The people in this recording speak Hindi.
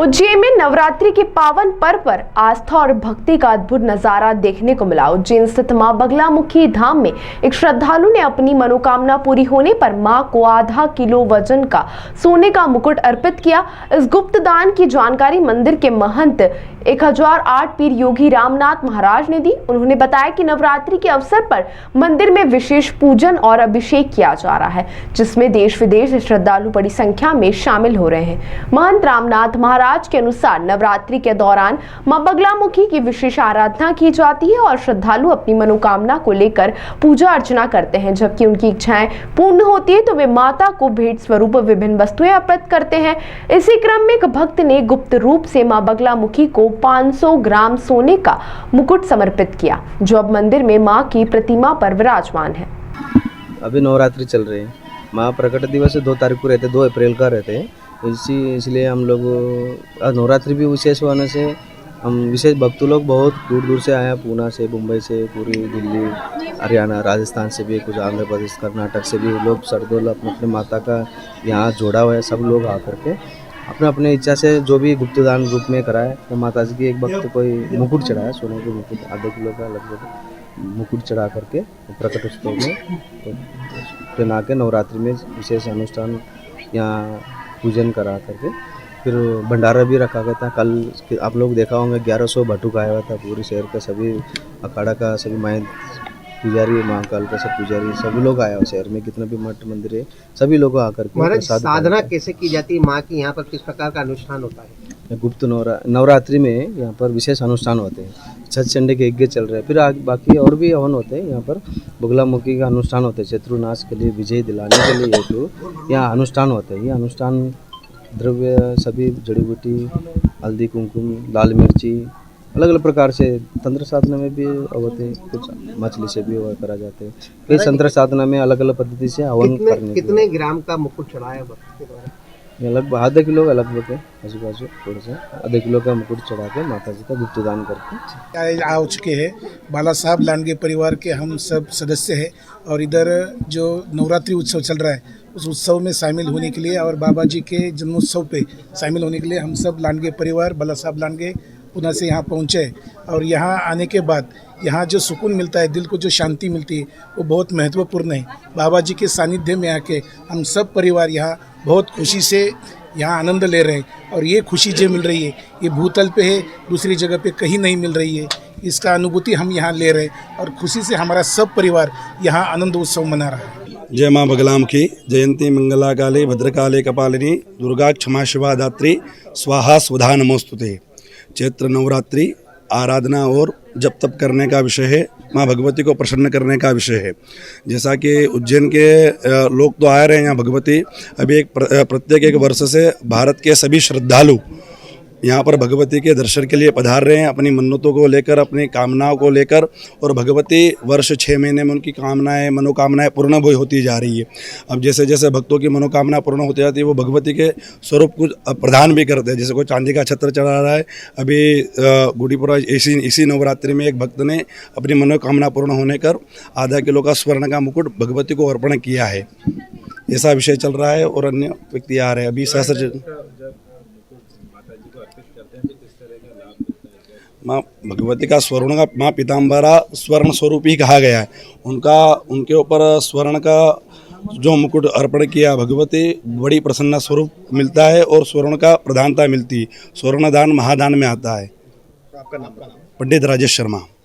उज्जैन में नवरात्रि के पावन पर्व पर आस्था और भक्ति का अद्भुत नजारा देखने को मिला। उज्जैन स्थित मां बगलामुखी धाम में एक श्रद्धालु ने अपनी मनोकामना पूरी होने पर मां को आधा किलो वजन का सोने का मुकुट अर्पित किया। इस गुप्त दान की जानकारी मंदिर के महंत 1008 पीर योगी रामनाथ महाराज ने दी। उन्होंने बताया कि नवरात्रि के अवसर पर मंदिर में विशेष पूजन और अभिषेक किया जा रहा है, जिसमें देश विदेश से श्रद्धालु बड़ी संख्या में शामिल हो रहे हैं। महंत रामनाथ महाराज के अनुसार नवरात्रि के दौरान मां बगलामुखी की विशेष आराधना की जाती है और श्रद्धालु अपनी मनोकामना को लेकर पूजा अर्चना करते हैं। जबकि उनकी इच्छाएं पूर्ण होती है तो वे माता को भेंट स्वरूप विभिन्न वस्तुएं अर्पित करते हैं। इसी क्रम में एक भक्त ने गुप्त रूप से मां बगलामुखी को 500 ग्राम सोने का मुकुट समर्पित किया, जो अब मंदिर में मां की प्रतिमा पर विराजमान है। अभी नवरात्रि चल रही है। माँ प्रकट दिवस 2 तारीख को रहते, 2 अप्रैल का रहते हैं। इसलिए हम लोग नवरात्रि भी विशेष होने से हम विशेष भक्त लोग बहुत दूर दूर से आए हैं। पूना से, मुंबई से, पूरी दिल्ली, हरियाणा, राजस्थान से भी, कुछ आंध्र प्रदेश, कर्नाटक से भी लोग श्रद्धालु अपने माता का यहाँ जोड़ा हुआ है। सब लोग आकर के अपने अपने इच्छा से जो भी गुप्त दान रूप में कराए। तो माता जी की एक भक्त कोई मुकुट चढ़ाया, सोने के मुकुट, आधे किलो का लगभग मुकुट चढ़ा करके प्रकट उत्सव में पहना के नवरात्रि में विशेष अनुष्ठान यहाँ पूजन करा करके फिर भंडारा भी रखा गया था। कल आप लोग देखा होंगे 1100 भटुक आया हुआ था। पूरे शहर का सभी अखाड़ा का सभी माएँ पुजारी, महाकाल का सब पुजारी, सभी लोग आया हुआ शहर में। कितना भी मठ मंदिर है, सभी लोग आकर के साधना कैसे की जाती है माँ की, यहाँ पर किस प्रकार का अनुष्ठान होता है? गुप्त नवरात्रि में यहाँ पर विशेष अनुष्ठान होते हैं। छठ चंडे के यज्ञ चल रहे हैं, फिर बाकी और भी हवन होते हैं। यहाँ पर बगलामुखी का अनुष्ठान होते हैं। शत्रुनाश के लिए, विजय दिलाने के लिए हेतु यहाँ अनुष्ठान होते हैं। ये अनुष्ठान द्रव्य सभी जड़ी बूटी, हल्दी, कुमकुम, लाल मिर्ची, अलग अलग प्रकार से तंत्र साधना में भी होते हैं। कुछ मछली से भी करा जाते हैं। फिर तंत्र साधना में अलग अलग पद्धति से हवन करने। कितने ग्राम का मुकुट चढ़ाया भक्त के द्वारा? लगभग आधे किलो का, लगभग आजू बाजू थोड़ा सा आधे किलो का मुकुट चढ़ा के माता जी का गुप्त दान करके आ चुके हैं। बाला साहब लांडगे परिवार के हम सब सदस्य हैं और इधर जो नवरात्रि उत्सव चल रहा है उस उत्सव में शामिल होने के लिए और बाबा जी के जन्मोत्सव पे शामिल होने के लिए हम सब लांडगे परिवार बाला साहब लांडगे पुणे से यहाँ पहुँचे। और यहाँ आने के बाद यहाँ जो सुकून मिलता है, दिल को जो शांति मिलती है, वो बहुत महत्वपूर्ण है। बाबा जी के सानिध्य में आके हम सब परिवार यहाँ बहुत खुशी से यहाँ आनंद ले रहे हैं। और ये खुशी जो मिल रही है ये भूतल पे है, दूसरी जगह पे कहीं नहीं मिल रही है। इसका अनुभूति हम यहाँ ले रहे हैं और खुशी से हमारा सब परिवार यहाँ आनंद उत्सव मना रहा है। जय माँ बगलामुखी, जयंती मंगला काले भद्रकाले कपालिनी दुर्गा क्षमा शिवा दात्री स्वाहा स्वधा नमोस्तुते। चैत्र नवरात्रि आराधना और जप तप करने का विषय है। माँ भगवती को प्रसन्न करने का विषय है। जैसा कि उज्जैन के लोग तो आ रहे हैं यहाँ भगवती, अभी प्रत्येक एक वर्ष से भारत के सभी श्रद्धालु यहाँ पर भगवती के दर्शन के लिए पधार रहे हैं, अपनी मन्नतों को लेकर, अपनी कामनाओं को लेकर। और भगवती वर्ष 6 महीने में उनकी कामनाएं, मनोकामनाएं पूर्ण होती जा रही है। अब जैसे जैसे भक्तों की मनोकामना पूर्ण होती जाती है, वो भगवती के स्वरूप कुछ प्रदान भी करते हैं। जैसे कोई चांदी का छत्र चढ़ा रहा है। अभी गुड़ीपुरा इसी नवरात्रि में एक भक्त ने अपनी मनोकामना पूर्ण होने कर आधा किलो का स्वर्ण का मुकुट भगवती को अर्पण किया है। ऐसा विषय चल रहा है और अन्य व्यक्ति आ रहे हैं। अभी सहस्त्र माँ भगवती का स्वर्ण का, माँ पीताम्बरा स्वर्ण स्वरूप ही कहा गया है। उनके ऊपर स्वर्ण का जो मुकुट अर्पण किया, भगवती बड़ी प्रसन्न स्वरूप मिलता है और स्वर्ण का प्रधानता मिलती है। स्वर्ण दान महादान में आता है। आपका नाम? पंडित राजेश शर्मा।